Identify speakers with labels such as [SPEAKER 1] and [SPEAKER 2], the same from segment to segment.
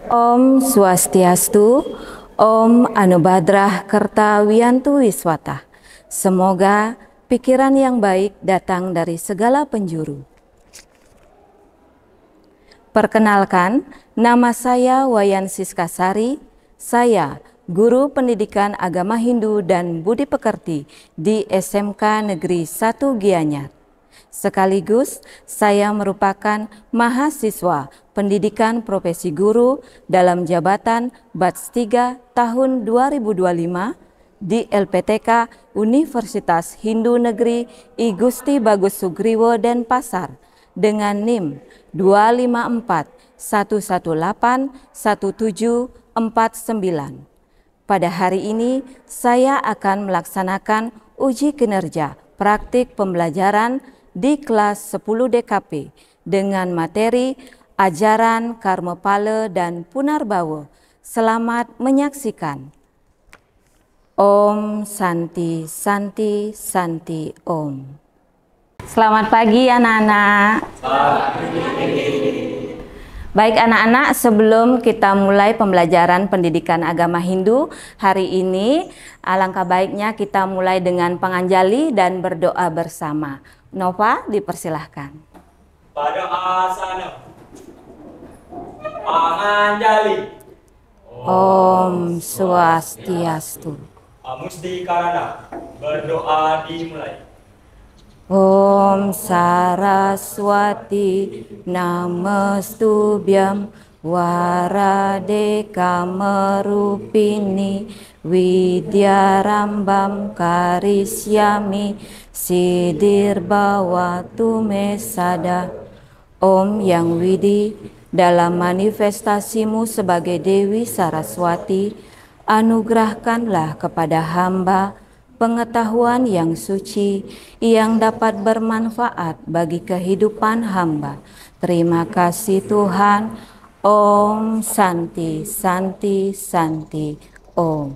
[SPEAKER 1] Om Swastiastu, Om Anubadrah Kertawiyantu Wiswata. Semoga pikiran yang baik datang dari segala penjuru. Perkenalkan, nama saya Wayan Siskasari. Saya Guru Pendidikan Agama Hindu dan Budi Pekerti di SMK Negeri 1 Gianyar. Sekaligus saya merupakan mahasiswa pendidikan profesi guru dalam jabatan Batch 3 tahun 2025 di LPTK Universitas Hindu Negeri I Gusti Bagus Sugriwo Denpasar dengan NIM 254 118 1749. Pada hari ini saya akan melaksanakan uji kinerja praktik pembelajaran di kelas 10 DKP dengan materi ajaran Karmapala dan Punarbawa. Selamat menyaksikan. Om Santi Santi Santi Om. Selamat pagi anak-anak. Baik anak-anak, sebelum kita mulai pembelajaran pendidikan agama Hindu hari ini, alangkah baiknya kita mulai dengan panganjali dan berdoa bersama. Nova, dipersilahkan.
[SPEAKER 2] Pada asana panganjali.
[SPEAKER 1] Om Swastiastu.
[SPEAKER 2] Musti karana berdoa dimulai.
[SPEAKER 1] Om Saraswati Namastubhyam Waradeka Merupini Widyarambam Karisyami Sidir Bawatu Mesada. Om Yang Widi, dalam manifestasimu sebagai Dewi Saraswati, anugerahkanlah kepada hamba pengetahuan yang suci yang dapat bermanfaat bagi kehidupan hamba. Terima kasih Tuhan. Om Santi Santi Santi Om.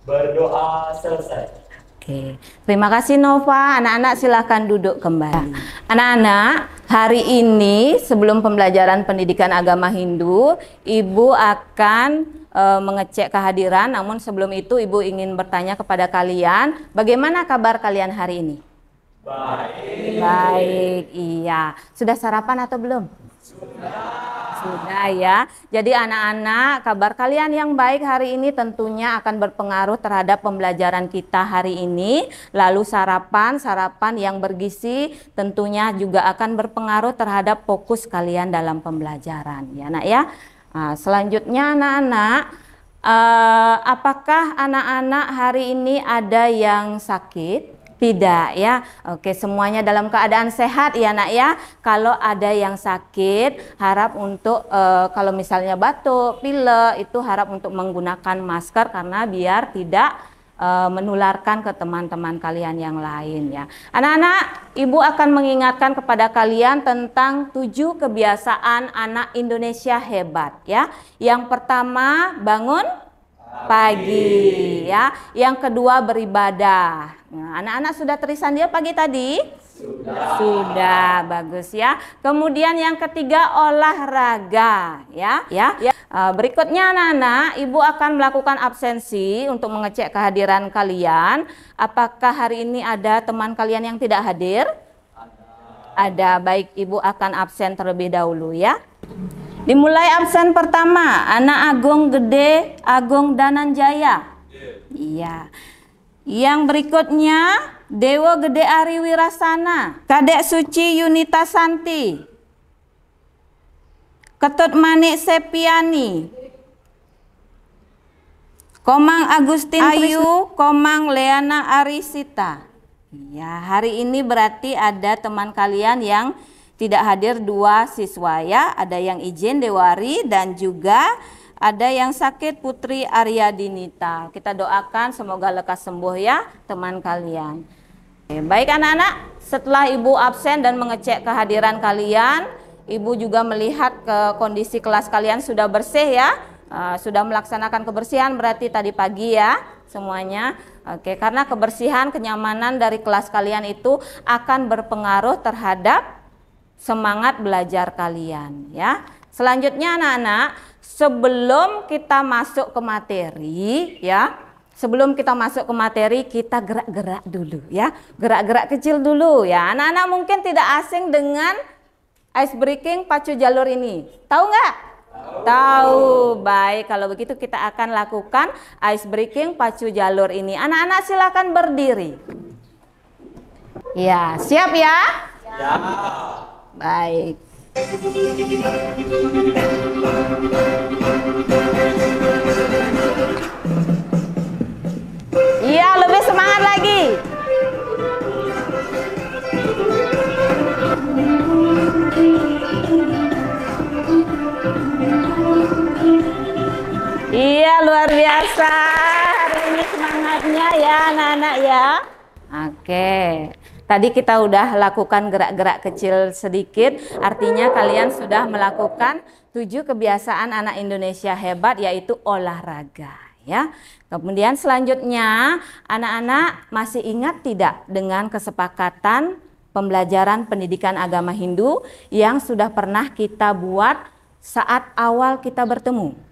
[SPEAKER 2] Berdoa selesai.
[SPEAKER 1] Oke, terima kasih Nova. Anak-anak silahkan duduk kembali. Anak-anak, hari ini sebelum pembelajaran pendidikan agama Hindu, Ibu akan mengecek kehadiran. Namun sebelum itu Ibu ingin bertanya kepada kalian, bagaimana kabar kalian hari ini?
[SPEAKER 2] Baik.
[SPEAKER 1] Baik, iya. Sudah sarapan atau belum? Sudah ya. Jadi anak-anak, kabar kalian yang baik hari ini tentunya akan berpengaruh terhadap pembelajaran kita hari ini. Lalu sarapan yang bergizi tentunya juga akan berpengaruh terhadap fokus kalian dalam pembelajaran ya nak ya. Nah, selanjutnya anak-anak, apakah anak-anak hari ini ada yang sakit? Tidak ya. Oke, semuanya dalam keadaan sehat ya nak ya. Kalau ada yang sakit, harap untuk kalau misalnya batuk, pilek, itu harap untuk menggunakan masker karena biar tidak menularkan ke teman-teman kalian yang lain ya. Anak-anak, Ibu akan mengingatkan kepada kalian tentang 7 kebiasaan anak Indonesia hebat ya. Yang pertama, bangun pagi ya. Yang kedua, beribadah. Nah, anak-anak sudah terisandia pagi tadi? Sudah, bagus ya. Kemudian yang ketiga, olahraga ya. Berikutnya anak-anak, Ibu akan melakukan absensi untuk mengecek kehadiran kalian. Apakah hari ini ada teman kalian yang tidak hadir? Ada. Baik, Ibu akan absen terlebih dahulu ya. Dimulai absen pertama, anak Agung Gede Agung Dananjaya. Iya. Yang berikutnya, Dewo Gede Ari Wirasana, Kadek Suci Yunita Santi, Ketut Manik Sepiani, Komang Agustin Ayu, Komang Leana Arisita. Ya, hari ini berarti ada teman kalian yang tidak hadir 2 siswa ya. Ada yang izin Dewari dan juga ada yang sakit Putri Arya Dinita. Kita doakan semoga lekas sembuh ya teman kalian. Baik anak-anak, setelah Ibu absen dan mengecek kehadiran kalian, Ibu juga melihat ke kondisi kelas kalian sudah bersih ya. Sudah melaksanakan kebersihan berarti tadi pagi ya semuanya. Oke, karena kebersihan, kenyamanan dari kelas kalian itu akan berpengaruh terhadap semangat belajar kalian ya. Selanjutnya anak-anak, sebelum kita masuk ke materi ya, sebelum kita masuk ke materi kita gerak-gerak dulu ya, gerak-gerak kecil dulu ya. Anak-anak mungkin tidak asing dengan ice breaking pacu jalur ini, tahu nggak? Tahu. Baik, kalau begitu kita akan lakukan ice breaking pacu jalur ini. Anak-anak silakan berdiri. Ya, siap ya?
[SPEAKER 2] Ya.
[SPEAKER 1] Baik. Iya, lebih semangat lagi. Iya, luar biasa. Hari ini semangatnya ya anak-anak ya. Oke. Tadi kita udah lakukan gerak-gerak kecil sedikit, artinya kalian sudah melakukan 7 kebiasaan anak Indonesia hebat, yaitu olahraga ya. Kemudian selanjutnya, anak-anak masih ingat tidak dengan kesepakatan pembelajaran pendidikan agama Hindu yang sudah pernah kita buat saat awal kita bertemu?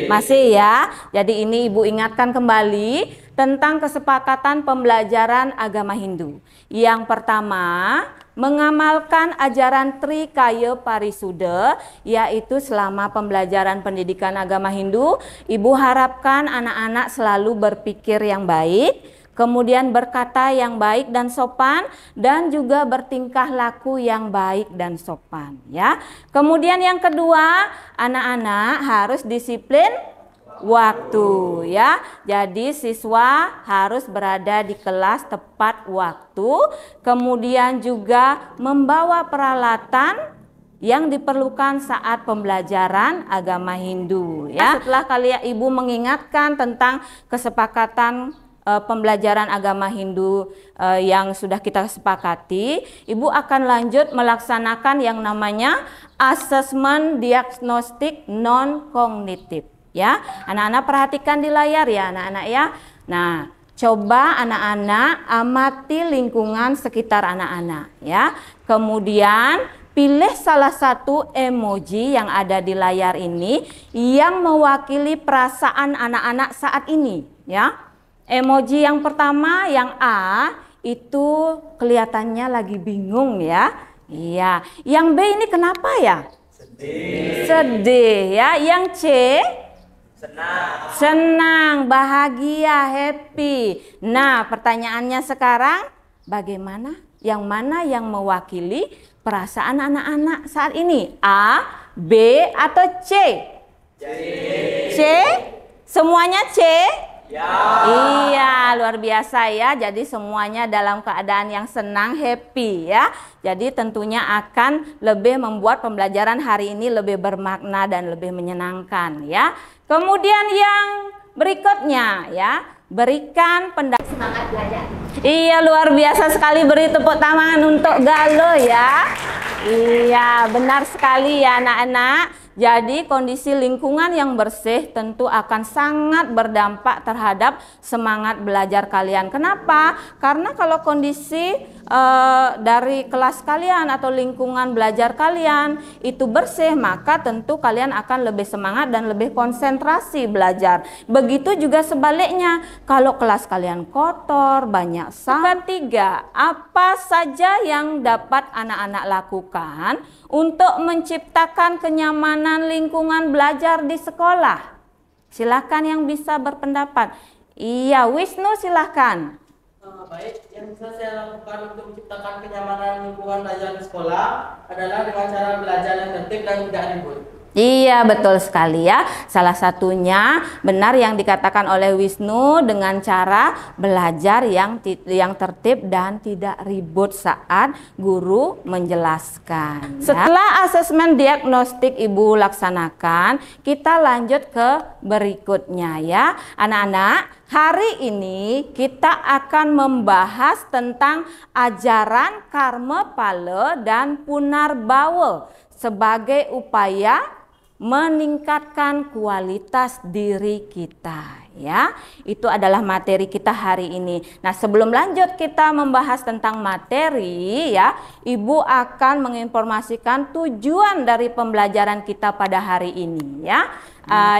[SPEAKER 1] Masih ya. Jadi ini Ibu ingatkan kembali tentang kesepakatan pembelajaran agama Hindu. Yang pertama, mengamalkan ajaran Trikaya Parisuddha, yaitu selama pembelajaran pendidikan agama Hindu, Ibu harapkan anak-anak selalu berpikir yang baik, kemudian berkata yang baik dan sopan, dan juga bertingkah laku yang baik dan sopan ya. Kemudian yang kedua, anak-anak harus disiplin waktu ya. Jadi siswa harus berada di kelas tepat waktu, kemudian juga membawa peralatan yang diperlukan saat pembelajaran agama Hindu ya. Setelah kalian Ibu mengingatkan tentang kesepakatan pembelajaran agama Hindu yang sudah kita sepakati, Ibu akan lanjut melaksanakan yang namanya asesmen diagnostik non kognitif ya. Anak-anak perhatikan di layar ya anak-anak ya. Nah, coba anak-anak amati lingkungan sekitar anak-anak ya. Kemudian pilih salah satu emoji yang ada di layar ini yang mewakili perasaan anak-anak saat ini ya. Emoji yang pertama, yang A, itu kelihatannya lagi bingung ya. Iya. Yang B ini kenapa ya?
[SPEAKER 2] Sedih.
[SPEAKER 1] Sedih ya. Yang C?
[SPEAKER 2] Senang.
[SPEAKER 1] Senang, bahagia, happy. Nah, pertanyaannya sekarang, bagaimana? Yang mana yang mewakili perasaan anak-anak saat ini? A, B, atau C? C? Semuanya C?
[SPEAKER 2] Ya.
[SPEAKER 1] Iya, luar biasa ya. Jadi semuanya dalam keadaan yang senang, happy ya. Jadi tentunya akan lebih membuat pembelajaran hari ini lebih bermakna dan lebih menyenangkan ya. Kemudian yang berikutnya ya, berikan pendapat semangat belajar. Iya, luar biasa sekali, beri tepuk tangan untuk Galo ya. Iya, benar sekali ya anak-anak. Jadi kondisi lingkungan yang bersih tentu akan sangat berdampak terhadap semangat belajar kalian. Kenapa? Karena kalau kondisi dari kelas kalian atau lingkungan belajar kalian itu bersih, maka tentu kalian akan lebih semangat dan lebih konsentrasi belajar. Begitu juga sebaliknya, kalau kelas kalian kotor, banyak sampah. Ketiga, apa saja yang dapat anak-anak lakukan untuk menciptakan kenyamanan lingkungan belajar di sekolah? Silakan yang bisa berpendapat. Iya, Wisnu silakan.
[SPEAKER 3] Baik, yang bisa saya lakukan untuk menciptakan kenyamanan lingkungan belajar di sekolah adalah dengan cara belajar yang tertib dan tidak ribut.
[SPEAKER 1] Iya, betul sekali ya. Salah satunya benar yang dikatakan oleh Wisnu, dengan cara belajar yang tertib dan tidak ribut saat guru menjelaskan. Setelah asesmen diagnostik Ibu laksanakan, kita lanjut ke berikutnya ya. Anak-anak, hari ini kita akan membahas tentang ajaran Karma Pala dan Punarbawa sebagai upaya meningkatkan kualitas diri kita, ya. Itu adalah materi kita hari ini. Nah, sebelum lanjut kita membahas tentang materi, ya, Ibu akan menginformasikan tujuan dari pembelajaran kita pada hari ini, ya.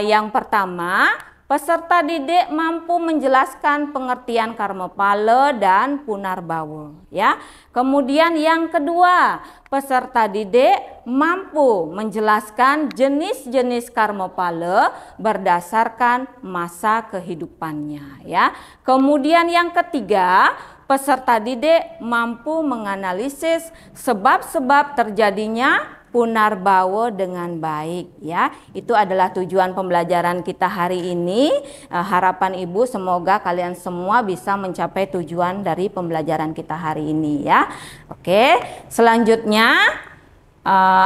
[SPEAKER 1] Yang pertama, peserta didik mampu menjelaskan pengertian Karmapala dan Punarbawa, ya. Kemudian yang kedua, peserta didik mampu menjelaskan jenis-jenis Karmapala berdasarkan masa kehidupannya, ya. Kemudian yang ketiga, peserta didik mampu menganalisis sebab-sebab terjadinya Punarbawa dengan baik, ya. Itu adalah tujuan pembelajaran kita hari ini. Harapan Ibu semoga kalian semua bisa mencapai tujuan dari pembelajaran kita hari ini, ya. Oke, selanjutnya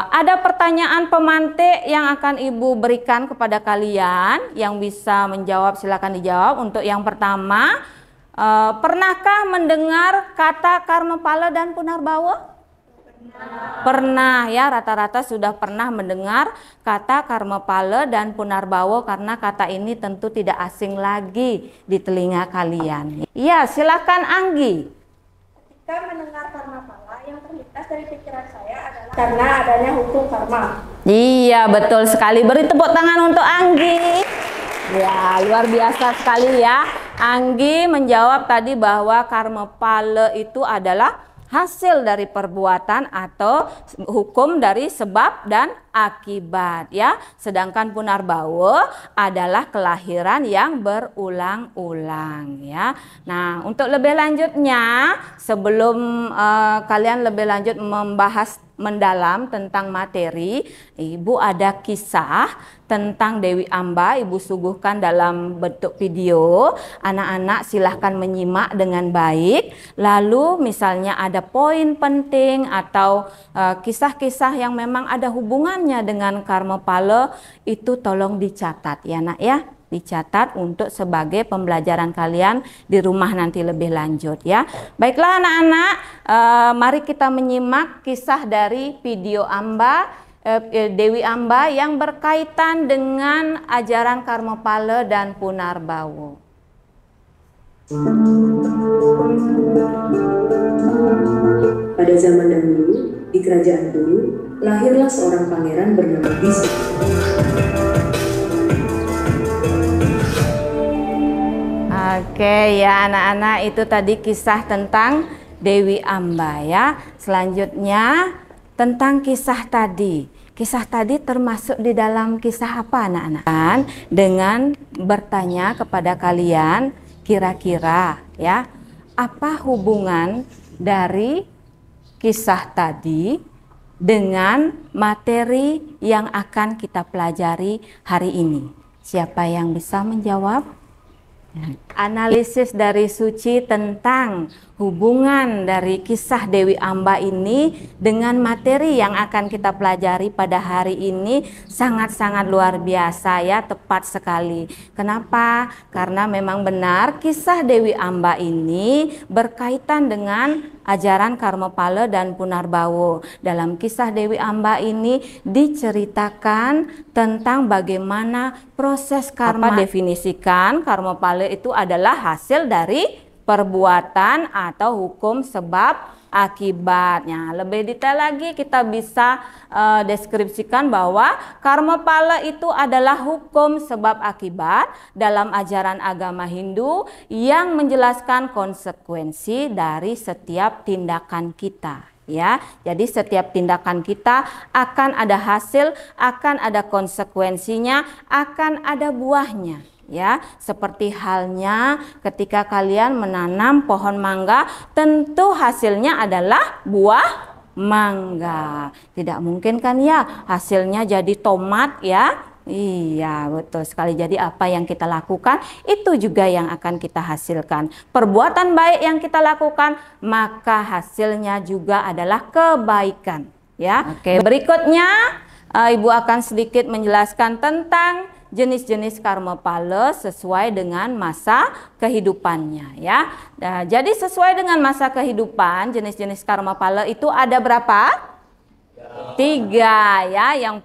[SPEAKER 1] ada pertanyaan pemantik yang akan Ibu berikan kepada kalian. Yang bisa menjawab silakan dijawab. Untuk yang pertama, pernahkah mendengar kata Karmapala dan Punarbawa? Pernah, ya, rata-rata sudah pernah mendengar kata Karmapala dan Punarbawa karena kata ini tentu tidak asing lagi di telinga kalian. Ya, silakan Anggi.
[SPEAKER 4] Ketika mendengar Karmapala, yang terlintas dari pikiran saya adalah karena adanya hukum karma.
[SPEAKER 1] Iya, betul sekali. Beri tepuk tangan untuk Anggi. Ya, luar biasa sekali, ya. Anggi menjawab tadi bahwa Karmapala itu adalah hasil dari perbuatan atau hukum dari sebab dan akibat, ya. Sedangkan Punarbawa adalah kelahiran yang berulang-ulang, ya. Nah, untuk lebih lanjutnya, sebelum kalian lebih lanjut membahas mendalam tentang materi, Ibu ada kisah tentang Dewi Amba Ibu suguhkan dalam bentuk video. Anak-anak silahkan menyimak dengan baik. Lalu misalnya ada poin penting atau kisah-kisah yang memang ada hubungannya dengan Karmapala, itu tolong dicatat, ya Nak, ya. Dicatat untuk sebagai pembelajaran kalian di rumah nanti lebih lanjut, ya. Baiklah anak-anak, mari kita menyimak kisah dari video Dewi Amba yang berkaitan dengan ajaran Karmapala dan Punarbawa.
[SPEAKER 5] Pada zaman dahulu, di kerajaan dulu, lahirlah seorang pangeran bernama Bisu.
[SPEAKER 1] Oke, ya anak-anak, itu tadi kisah tentang Dewi Amba, ya. Selanjutnya tentang kisah tadi. Kisah tadi termasuk di dalam kisah apa, anak-anak? Dengan bertanya kepada kalian, kira-kira, ya, apa hubungan dari kisah tadi dengan materi yang akan kita pelajari hari ini? Siapa yang bisa menjawab? Analisis dari Suci tentang hubungan dari kisah Dewi Amba ini dengan materi yang akan kita pelajari pada hari ini sangat-sangat luar biasa, ya, tepat sekali. Kenapa? Karena memang benar kisah Dewi Amba ini berkaitan dengan ajaran Karmapala dan Punarbawa. Dalam kisah Dewi Amba ini diceritakan tentang bagaimana proses karma. Definisikan Karmapala itu adalah hasil dari perbuatan atau hukum sebab akibatnya. Lebih detail lagi kita bisa deskripsikan bahwa Karmapala itu adalah hukum sebab akibat dalam ajaran agama Hindu yang menjelaskan konsekuensi dari setiap tindakan kita, ya. Jadi setiap tindakan kita akan ada hasil, akan ada konsekuensinya, akan ada buahnya, ya. Seperti halnya ketika kalian menanam pohon mangga, tentu hasilnya adalah buah mangga. Tidak mungkin kan, ya, hasilnya jadi tomat, ya. Iya, betul sekali. Jadi apa yang kita lakukan itu juga yang akan kita hasilkan. Perbuatan baik yang kita lakukan, maka hasilnya juga adalah kebaikan, ya. Oke, berikutnya Ibu akan sedikit menjelaskan tentang jenis-jenis Karmapala sesuai dengan masa kehidupannya, ya. Nah, jadi sesuai dengan masa kehidupan, jenis-jenis Karmapala itu ada berapa? 3, 3 ya. Yang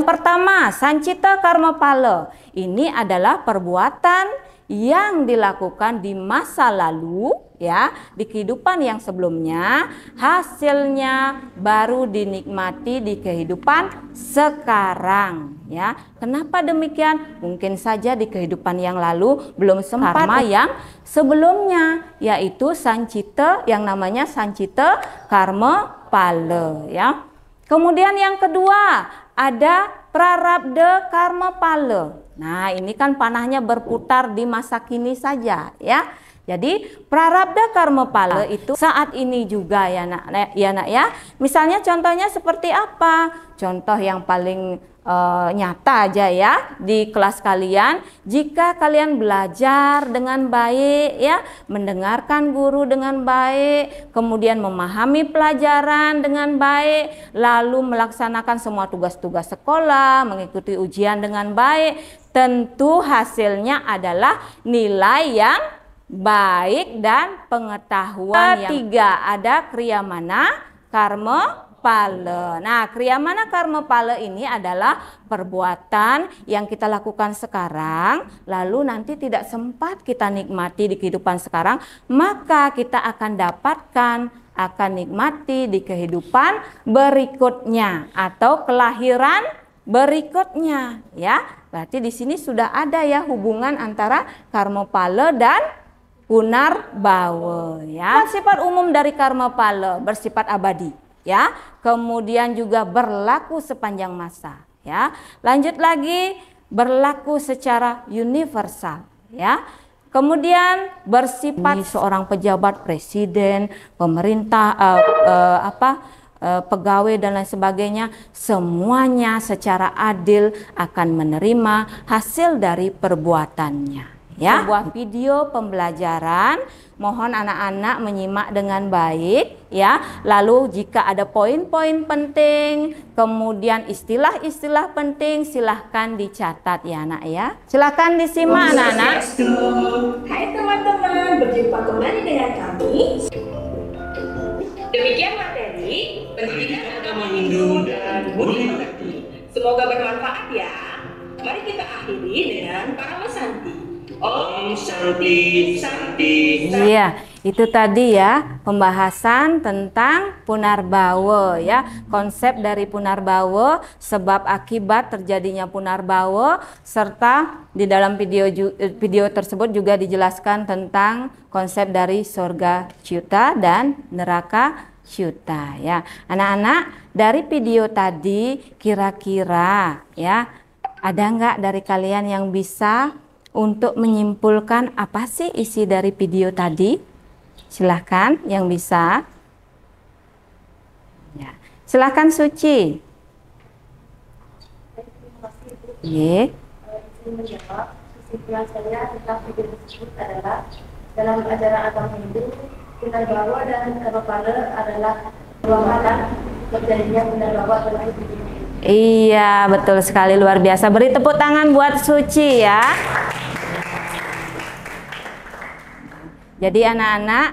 [SPEAKER 1] pertama sancita karma pala. Ini adalah perbuatan yang dilakukan di masa lalu ya, di kehidupan yang sebelumnya, hasilnya baru dinikmati di kehidupan sekarang ya. Kenapa demikian? Mungkin saja di kehidupan yang lalu belum sempat karma yang sebelumnya, yaitu sancita, yang namanya sancita karma pala ya. Kemudian yang kedua ada prarabdha karma pala. Nah, ini kan panahnya berputar di masa kini saja ya. Jadi prarabdha karma pala itu saat ini juga ya nak ya. Misalnya contohnya seperti apa? Contoh yang paling nyata aja ya di kelas kalian, jika kalian belajar dengan baik ya, mendengarkan guru dengan baik, kemudian memahami pelajaran dengan baik, lalu melaksanakan semua tugas-tugas sekolah, mengikuti ujian dengan baik, tentu hasilnya adalah nilai yang baik dan pengetahuan. Ketiga ada kriyamana karma pala. Nah, kriyamana karma pala ini adalah perbuatan yang kita lakukan sekarang, lalu nanti tidak sempat kita nikmati di kehidupan sekarang, maka kita akan nikmati di kehidupan berikutnya atau kelahiran berikutnya ya. Berarti di sini sudah ada ya hubungan antara karma pala dan punarbawa ya. Sifat umum dari karma pala bersifat abadi ya, kemudian juga berlaku sepanjang masa ya. Lanjut lagi, berlaku secara universal ya. Kemudian bersifat seorang pejabat, presiden, pemerintah, pegawai dan lain sebagainya, semuanya secara adil akan menerima hasil dari perbuatannya ya. Sebuah video pembelajaran, mohon anak-anak menyimak dengan baik ya. Lalu jika ada poin-poin penting, kemudian istilah-istilah penting, silahkan dicatat ya anak ya. Silahkan disimak anak-anak.
[SPEAKER 5] Hai teman-teman, berjumpa kembali dengan kami. Demikian materi pendidikan agama Hindu dan budi pekerti. Semoga bermanfaat ya. Mari kita akhiri dengan para Santi. Om Shanti Shanti.
[SPEAKER 1] Iya, itu tadi ya pembahasan tentang punarbawa ya. Konsep dari punarbawa, sebab akibat terjadinya punarbawa, serta di dalam video tersebut juga dijelaskan tentang konsep dari surga Cyuta dan neraka Cyuta ya. Anak-anak, dari video tadi kira-kira ya, ada nggak dari kalian yang bisa untuk menyimpulkan apa sih isi dari video tadi? Silahkan yang bisa. Ya. Silahkan Suci. Iya.
[SPEAKER 4] Menjawab, kesimpulan saya tentang video tersebut adalah dalam ajaran agama Hindu, punarbawa dan karma pala adalah dua hal terjadinya punarbawa dalam hidup ini.
[SPEAKER 1] Iya, betul sekali, luar biasa. Beri tepuk tangan buat Suci ya. Jadi anak-anak,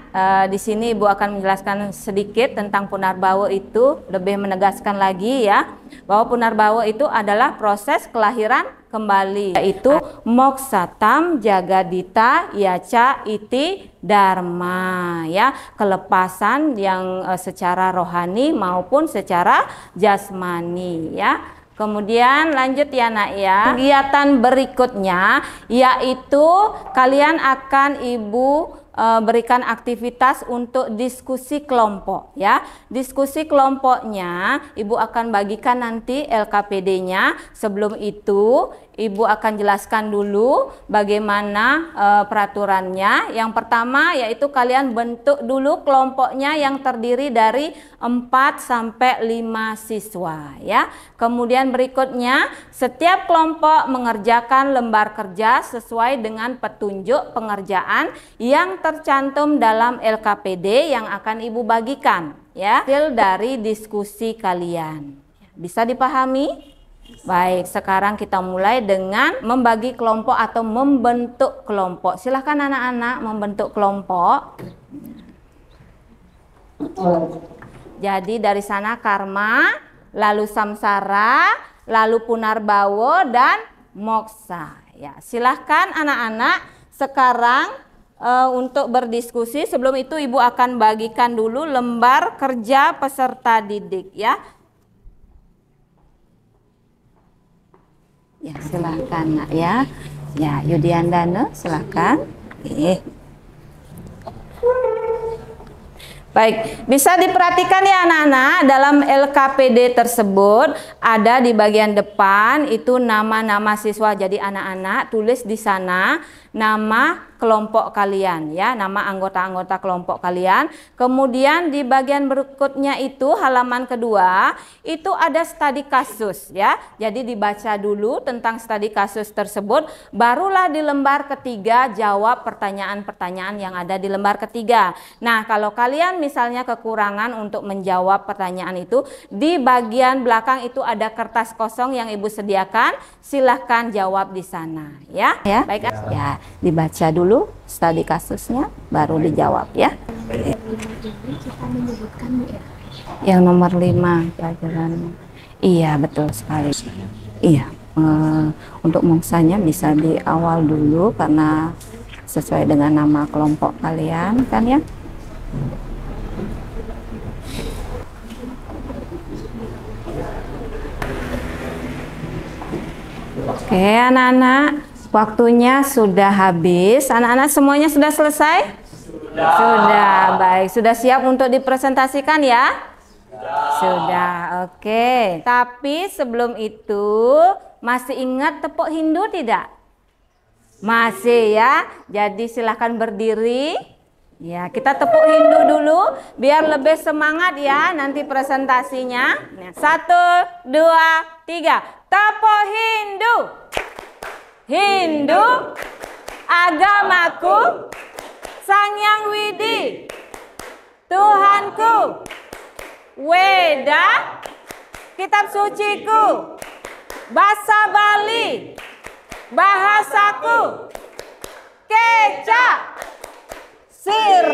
[SPEAKER 1] di sini Ibu akan menjelaskan sedikit tentang punarbawa itu, lebih menegaskan lagi ya, bahwa punarbawa itu adalah proses kelahiran kembali, yaitu moksatam jagadita yaca iti dharma ya, kelepasan yang secara rohani maupun secara jasmani ya. Kemudian lanjut ya nak ya, kegiatan berikutnya yaitu kalian akan Ibu berikan aktivitas untuk diskusi kelompok ya. Diskusi kelompoknya Ibu akan bagikan nanti LKPD-nya. Sebelum itu Ibu akan jelaskan dulu bagaimana peraturannya. Yang pertama yaitu kalian bentuk dulu kelompoknya yang terdiri dari 4 sampai 5 siswa ya. Kemudian berikutnya setiap kelompok mengerjakan lembar kerja sesuai dengan petunjuk pengerjaan yang tercantum dalam LKPD yang akan Ibu bagikan ya, hasil dari diskusi kalian. Bisa dipahami? Baik, sekarang kita mulai dengan membagi kelompok atau membentuk kelompok. Silahkan anak-anak membentuk kelompok. Jadi dari sana karma, lalu samsara, lalu punarbawa dan moksa. Ya, silahkan anak-anak sekarang untuk berdiskusi. Sebelum itu Ibu akan bagikan dulu lembar kerja peserta didik ya. Ya, silahkan Nak ya. Ya, Yudiandana silahkan. Baik, bisa diperhatikan ya anak-anak, dalam LKPD tersebut ada di bagian depan itu nama-nama siswa. Jadi anak-anak tulis di sana nama kelompok kalian ya, nama anggota-anggota kelompok kalian. Kemudian di bagian berikutnya itu halaman kedua itu ada studi kasus ya. Jadi dibaca dulu tentang studi kasus tersebut, barulah di lembar ketiga jawab pertanyaan-pertanyaan yang ada di lembar ketiga. Nah, kalau kalian misalnya kekurangan untuk menjawab pertanyaan itu, di bagian belakang itu ada kertas kosong yang Ibu sediakan, silahkan jawab di sana ya. Ya, baik ya, dibaca dulu studi kasusnya baru dijawab ya. Yang nomor 5 pelajaran. Iya, betul sekali. Iya, untuk moksanya bisa di awal dulu karena sesuai dengan nama kelompok kalian kan ya. Oke anak-anak, waktunya sudah habis. Anak-anak semuanya sudah selesai? Sudah, baik. Sudah siap untuk dipresentasikan ya? Sudah, oke. Tapi sebelum itu, masih ingat tepuk Hindu tidak? Masih ya, jadi silahkan berdiri. Ya, kita tepuk Hindu dulu, biar lebih semangat ya nanti presentasinya. 1, 2, 3, tepuk Hindu. Hindu, agamaku, Sang Yang Widi, Tuhanku, Weda, kitab suciku, bahasa Bali, bahasaku, kecak, sir.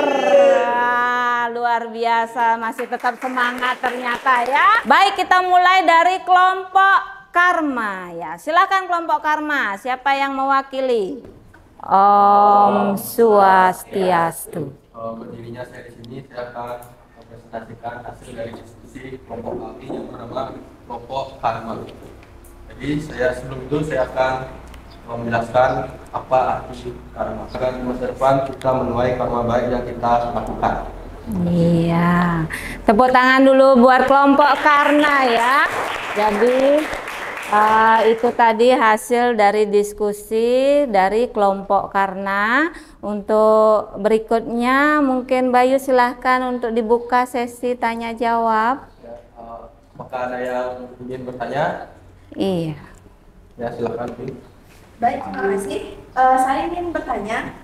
[SPEAKER 1] Luar biasa, masih tetap semangat ternyata ya. Baik, kita mulai dari kelompok karma ya. Silakan kelompok karma, siapa yang mewakili? Om Swastiastu.
[SPEAKER 6] Berdirinya saya di sini, saya akan mempresentasikan hasil dari diskusi kelompok kami yang bernama kelompok karma. Jadi sebelum itu saya akan menjelaskan apa arti karma. Agar di masa depan kita menuai karma baik yang kita lakukan.
[SPEAKER 1] Iya, tepuk tangan dulu buat kelompok karma ya. Jadi itu tadi hasil dari diskusi dari kelompok karena. Untuk berikutnya mungkin Bayu silahkan untuk dibuka sesi tanya jawab.
[SPEAKER 6] Apakah ada yang ingin bertanya?
[SPEAKER 1] Iya.
[SPEAKER 6] Ya, silakan.
[SPEAKER 4] Baik, terima kasih. Saya ingin bertanya,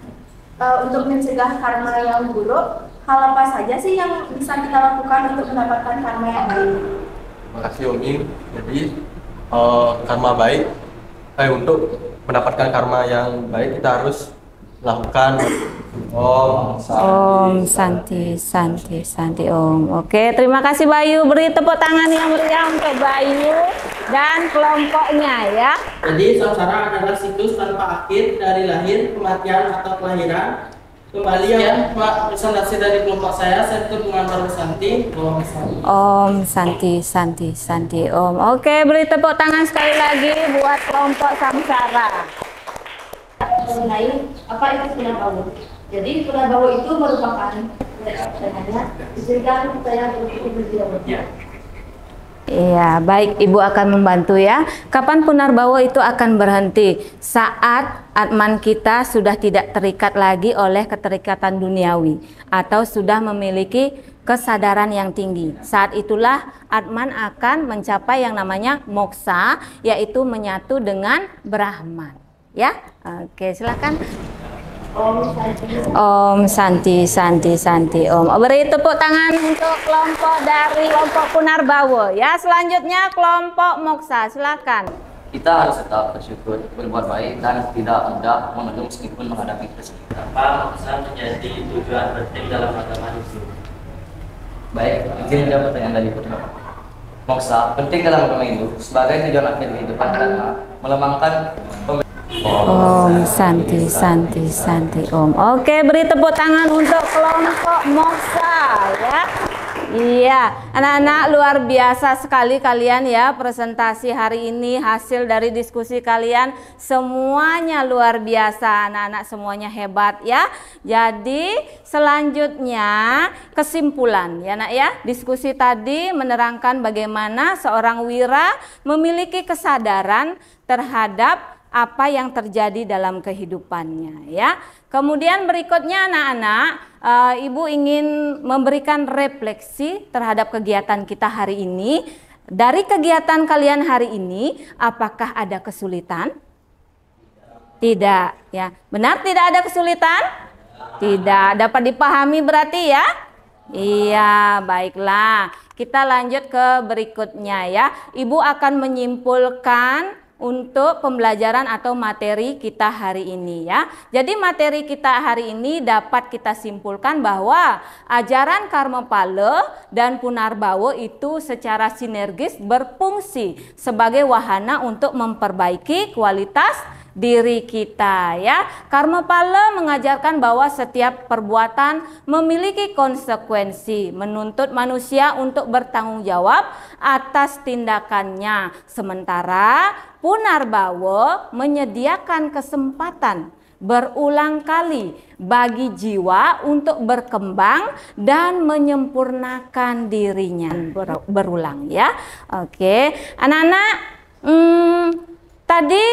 [SPEAKER 4] untuk mencegah karma yang buruk, hal apa saja sih yang bisa kita lakukan untuk mendapatkan karma yang baik?
[SPEAKER 6] Terima kasih Umi. Jadi karma baik, untuk mendapatkan karma yang baik kita harus lakukan Om
[SPEAKER 1] Santi Om. Oke, terima kasih Bayu. Beri tepuk tangan yang meriah untuk Bayu dan kelompoknya ya.
[SPEAKER 3] Jadi samsara adalah siklus tanpa akhir dari lahir, kematian atau kelahiran. Kembali yang presentasi dari kelompok saya tutup dengan Om Santi.
[SPEAKER 1] Om Santi Om. Oke, beri tepuk tangan sekali lagi buat kelompok samsara.
[SPEAKER 4] Mengenai apa itu punarbawa. Jadi punarbawa itu merupakan dicegah supaya berjiwa.
[SPEAKER 1] Iya, baik, Ibu akan membantu ya. Kapan punarbawa itu akan berhenti? Saat atman kita sudah tidak terikat lagi oleh keterikatan duniawi atau sudah memiliki kesadaran yang tinggi. Saat itulah atman akan mencapai yang namanya moksa, yaitu menyatu dengan Brahman. Ya, oke, silakan. Om Santi Om. Beri tepuk tangan untuk kelompok dari kelompok punarbawa. Ya, selanjutnya kelompok moksa, silakan.
[SPEAKER 7] Kita harus tetap bersyukur, berbuat baik, dan tidak mudah mengeluh meskipun menghadapi kesulitan.
[SPEAKER 2] Apa moksa menjadi tujuan penting dalam agama Hindu?
[SPEAKER 7] Baik, izin menjawab pertanyaan dari Putra. Moksa penting dalam agama Hindu sebagai tujuan akhir kehidupan karena melembangkan
[SPEAKER 1] Om Santi Santi Santi Om. Oke, beri tepuk tangan untuk kelompok Moksa ya. Iya, anak-anak luar biasa sekali kalian ya, presentasi hari ini, hasil dari diskusi kalian semuanya luar biasa, anak-anak semuanya hebat ya. Jadi selanjutnya kesimpulan ya nak ya, diskusi tadi menerangkan bagaimana seorang wira memiliki kesadaran terhadap apa yang terjadi dalam kehidupannya ya. Kemudian berikutnya anak-anak, Ibu ingin memberikan refleksi terhadap kegiatan kita hari ini. Dari kegiatan kalian hari ini, apakah ada kesulitan? Tidak ya. Benar tidak ada kesulitan? Tidak. Dapat dipahami berarti ya? Iya, baiklah. Kita lanjut ke berikutnya ya. Ibu akan menyimpulkan untuk pembelajaran atau materi kita hari ini ya. Jadi materi kita hari ini dapat kita simpulkan bahwa ajaran Karmapala dan Punarbawa itu secara sinergis berfungsi sebagai wahana untuk memperbaiki kualitas diri kita ya. Karmapala mengajarkan bahwa setiap perbuatan memiliki konsekuensi, menuntut manusia untuk bertanggung jawab atas tindakannya. Sementara Punarbawa menyediakan kesempatan berulang kali bagi jiwa untuk berkembang dan menyempurnakan dirinya berulang ya. Oke, anak-anak, tadi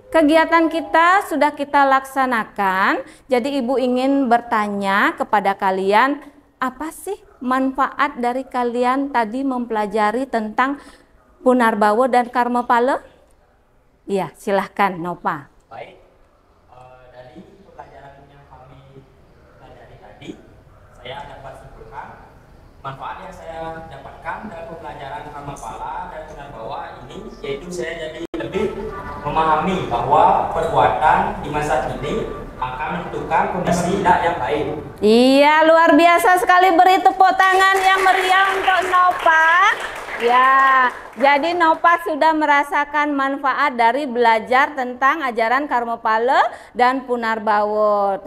[SPEAKER 1] kegiatan kita sudah kita laksanakan. Jadi Ibu ingin bertanya kepada kalian, apa sih manfaat dari kalian tadi mempelajari tentang Punarbawa dan Karmapala? Iya, silahkan Nova.
[SPEAKER 2] Baik, dari pelajaran yang kami pelajari tadi, saya dapat simpulkan manfaat yang saya dapatkan dari pembelajaran Karmapala dan Punarbawa ini, yaitu saya jadi lebih memahami bahwa perbuatan di masa kini akan menentukan kondisi yang baik.
[SPEAKER 1] Iya, luar biasa sekali, beri tepuk tangan yang meriah untuk Nova. Ya, jadi Nova sudah merasakan manfaat dari belajar tentang ajaran Karmapala dan Punarbawa.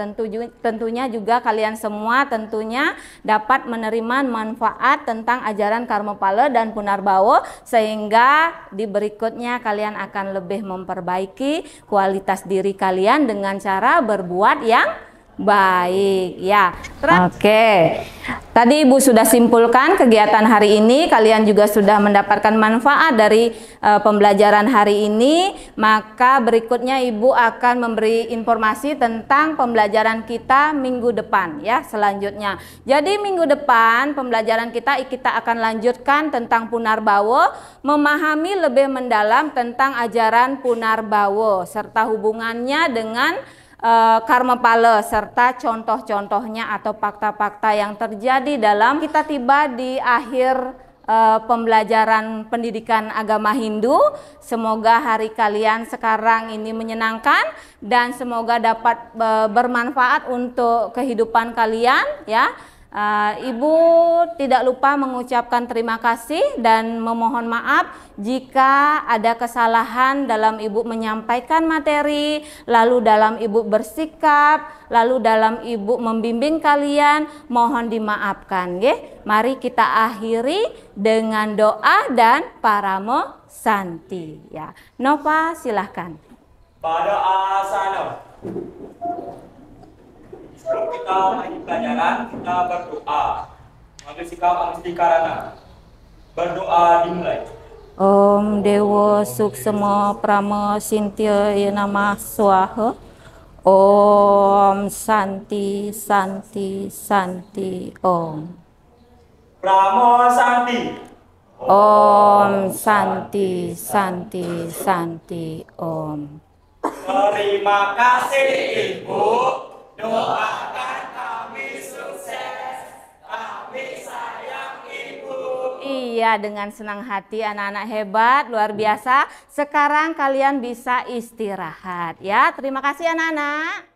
[SPEAKER 1] Tentunya juga kalian semua tentunya dapat menerima manfaat tentang ajaran Karmapala dan Punarbawa, sehingga di berikutnya kalian akan lebih memperbaiki kualitas diri kalian dengan cara berbuat yang baik ya. Oke, tadi Ibu sudah simpulkan kegiatan hari ini. Kalian juga sudah mendapatkan manfaat dari pembelajaran hari ini. Maka berikutnya Ibu akan memberi informasi tentang pembelajaran kita minggu depan ya, selanjutnya. Jadi minggu depan pembelajaran kita akan lanjutkan tentang Punarbawa, memahami lebih mendalam tentang ajaran Punarbawa serta hubungannya dengan Karmapala serta contoh-contohnya atau fakta-fakta yang terjadi dalam. Kita tiba di akhir pembelajaran pendidikan agama Hindu. Semoga hari kalian sekarang ini menyenangkan dan semoga dapat bermanfaat untuk kehidupan kalian ya. Ibu tidak lupa mengucapkan terima kasih dan memohon maaf jika ada kesalahan dalam Ibu menyampaikan materi, lalu dalam Ibu bersikap, lalu dalam Ibu membimbing kalian, mohon dimaafkan nggih. Mari kita akhiri dengan doa dan paramo santi ya. Nova silahkan.
[SPEAKER 2] Pada asana. Sebelum kita mulai pelajaran, kita berdoa. Mengambil sikap Angstikarana. Berdoa dimulai.
[SPEAKER 1] Om Dewa Suksema Prama Sintya Namah Swaha. Om Santi Santi Santi Om.
[SPEAKER 2] Pramo Santi.
[SPEAKER 1] Om Santi Santi Santi Om.
[SPEAKER 2] Terima kasih Ibu. Doakan kami sukses. Kami sayang Ibu.
[SPEAKER 1] Iya, dengan senang hati anak-anak hebat, luar biasa. Sekarang kalian bisa istirahat ya. Terima kasih anak-anak.